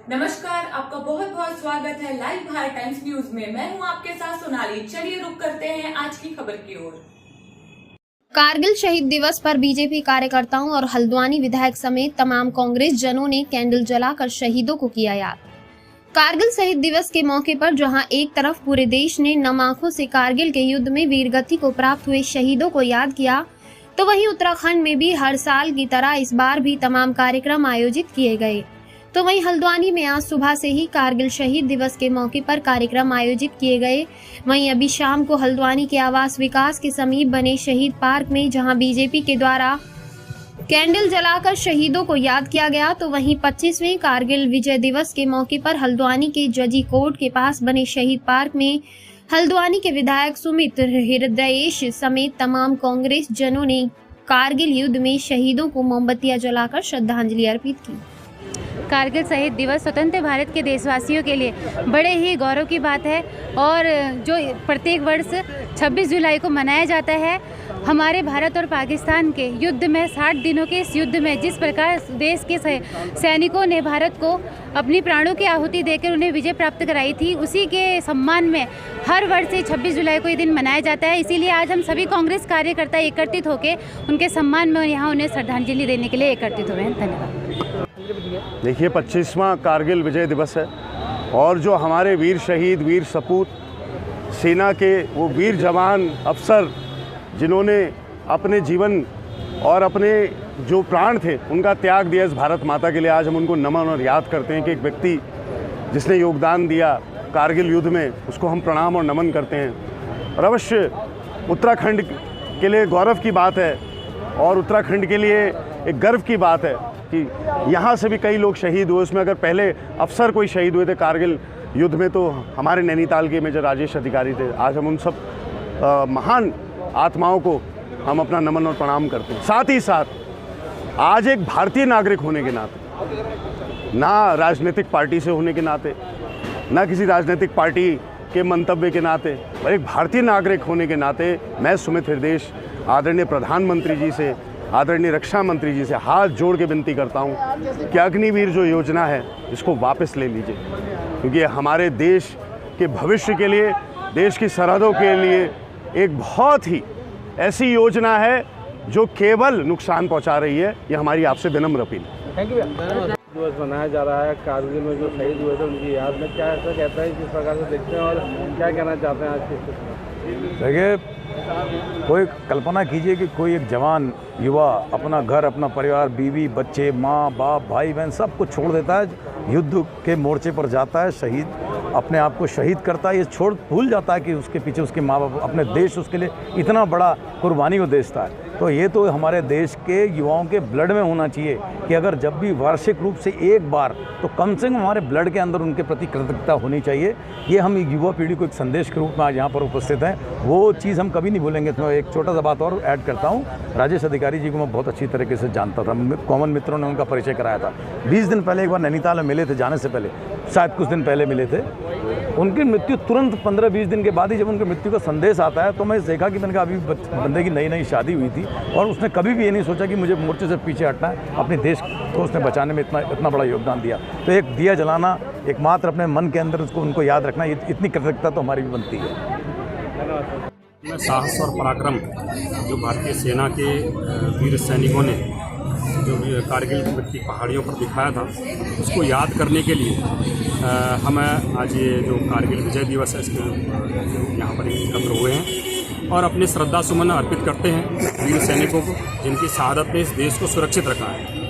नमस्कार, आपका बहुत बहुत स्वागत है लाइव भारत टाइम्स न्यूज में। मैं हूं आपके साथ सोनाली। चलिए रुक करते हैं आज की खबर की ओर। कारगिल शहीद दिवस पर बीजेपी कार्यकर्ताओं और हल्द्वानी विधायक समेत तमाम कांग्रेस जनों ने कैंडल जलाकर शहीदों को किया याद। कारगिल शहीद दिवस के मौके पर जहां एक तरफ पूरे देश ने नम आंखों से कारगिल के युद्ध में वीरगति को प्राप्त हुए शहीदों को याद किया, तो वहीं उत्तराखंड में भी हर साल की तरह इस बार भी तमाम कार्यक्रम आयोजित किए गए। तो वहीं हल्द्वानी में आज सुबह से ही कारगिल शहीद दिवस के मौके पर कार्यक्रम आयोजित किए गए। वहीं अभी शाम को हल्द्वानी के आवास विकास के समीप बने शहीद पार्क में जहां बीजेपी के द्वारा कैंडल जलाकर शहीदों को याद किया गया, तो वहीं 25वें कारगिल विजय दिवस के मौके पर हल्द्वानी के जजी कोर्ट के पास बने शहीद पार्क में हल्द्वानी के विधायक सुमित हृदयेश समेत तमाम कांग्रेस जनों ने कारगिल युद्ध में शहीदों को मोमबत्तियां जलाकर श्रद्धांजलि अर्पित की। कारगिल शहीद दिवस स्वतंत्र भारत के देशवासियों के लिए बड़े ही गौरव की बात है और जो प्रत्येक वर्ष 26 जुलाई को मनाया जाता है। हमारे भारत और पाकिस्तान के युद्ध में 60 दिनों के इस युद्ध में जिस प्रकार देश के सैनिकों ने भारत को अपनी प्राणों की आहुति देकर उन्हें विजय प्राप्त कराई थी, उसी के सम्मान में हर वर्ष 26 जुलाई को ये दिन मनाया जाता है। इसीलिए आज हम सभी कांग्रेस कार्यकर्ता एकत्रित होकर उनके सम्मान में यहाँ उन्हें श्रद्धांजलि देने के लिए एकत्रित हुए हैं। धन्यवाद। देखिए, 25वां कारगिल विजय दिवस है और जो हमारे वीर शहीद, वीर सपूत, सेना के वो वीर जवान, अफसर जिन्होंने अपने जीवन और अपने जो प्राण थे उनका त्याग दिया इस भारत माता के लिए, आज हम उनको नमन और याद करते हैं कि एक व्यक्ति जिसने योगदान दिया कारगिल युद्ध में, उसको हम प्रणाम और नमन करते हैं। और अवश्य उत्तराखंड के लिए गौरव की बात है और उत्तराखंड के लिए एक गर्व की बात है कि यहाँ से भी कई लोग शहीद हुए। उसमें अगर पहले अफसर कोई शहीद हुए थे कारगिल युद्ध में तो हमारे नैनीताल के मेजर राजेश अधिकारी थे। आज हम उन सब महान आत्माओं को हम अपना नमन और प्रणाम करते हैं। साथ ही साथ आज एक भारतीय नागरिक होने के नाते, ना राजनीतिक पार्टी से होने के नाते, ना किसी राजनीतिक पार्टी के मंतव्य के नाते, पर एक भारतीय नागरिक होने के नाते मैं सुमित हृदयेश आदरणीय प्रधानमंत्री जी से, आदरणीय रक्षा मंत्री जी से हाथ जोड़ के विनती करता हूं कि अग्निवीर जो योजना है इसको वापस ले लीजिए, क्योंकि हमारे देश के भविष्य के लिए, देश की सरहदों के लिए एक बहुत ही ऐसी योजना है जो केवल नुकसान पहुंचा रही है। ये हमारी आपसे विनम्र अपील है। Thank you. दिवस मनाया जा रहा है कारगिल में जो शहीद हुए थे उनकी याद में, क्या ऐसा कहता है, किस प्रकार से देखते हैं और क्या कहना चाहते हैं आज की स्थिति में? देखिए, कोई कल्पना कीजिए कि कोई एक जवान युवा अपना घर, अपना परिवार, बीवी, बच्चे, माँ बाप, भाई बहन सब कुछ छोड़ देता है, युद्ध के मोर्चे पर जाता है, शहीद अपने आप को शहीद करता है। ये छोड़ भूल जाता है कि उसके पीछे उसके माँ बाप, अपने देश उसके लिए इतना बड़ा कुर्बानी को देता है। तो ये तो हमारे देश के युवाओं के ब्लड में होना चाहिए कि अगर जब भी वार्षिक रूप से एक बार तो कम से कम हमारे ब्लड के अंदर उनके प्रति कृतज्ञता होनी चाहिए। ये हम युवा पीढ़ी को एक संदेश के रूप में आज यहाँ पर उपस्थित हैं, वो चीज़ हम कभी नहीं भूलेंगे। तो एक छोटा सा बात और ऐड करता हूँ, राजेश अधिकारी जी को मैं बहुत अच्छी तरीके से जानता था, कॉमन मित्रों ने उनका परिचय कराया था। 20 दिन पहले एक बार नैनीताल में मिले थे, जाने से पहले शायद कुछ दिन पहले मिले थे। उनकी मृत्यु तुरंत 15-20 दिन के बाद ही जब उनकी मृत्यु का संदेश आता है तो मैं देखा कि मैंने कहा अभी बंदे की नई शादी हुई थी और उसने कभी भी ये नहीं सोचा कि मुझे मोर्चे से पीछे हटना है, अपने देश को उसने बचाने में इतना बड़ा योगदान दिया। तो एक दिया जलाना, एक मात्र अपने मन के अंदर उसको उनको याद रखना, इतनी कृतज्ञता तो हमारी भी बनती है। साहस और पराक्रम जो भारतीय सेना के वीर सैनिकों ने जो कारगिल की पहाड़ियों पर दिखाया था, उसको याद करने के लिए हम आज ये जो कारगिल विजय दिवस है इसके यहाँ पर एकत्र हुए हैं और अपने श्रद्धा सुमन अर्पित करते हैं वीर सैनिकों को, जिनकी शहादत ने इस देश को सुरक्षित रखा है।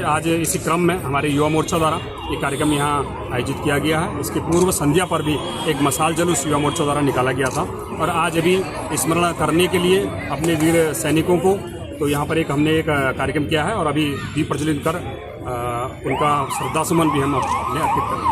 आज इसी क्रम में हमारे युवा मोर्चा द्वारा ये कार्यक्रम यहाँ आयोजित किया गया है। इसके पूर्व संध्या पर भी एक मशाल जुलूस युवा मोर्चा द्वारा निकाला गया था और आज अभी स्मरण करने के लिए अपने वीर सैनिकों को तो यहाँ पर हमने एक कार्यक्रम किया है और अभी दीप प्रज्वलित कर उनका श्रद्धा सुमन भी हम अपने अर्पित करेंगे।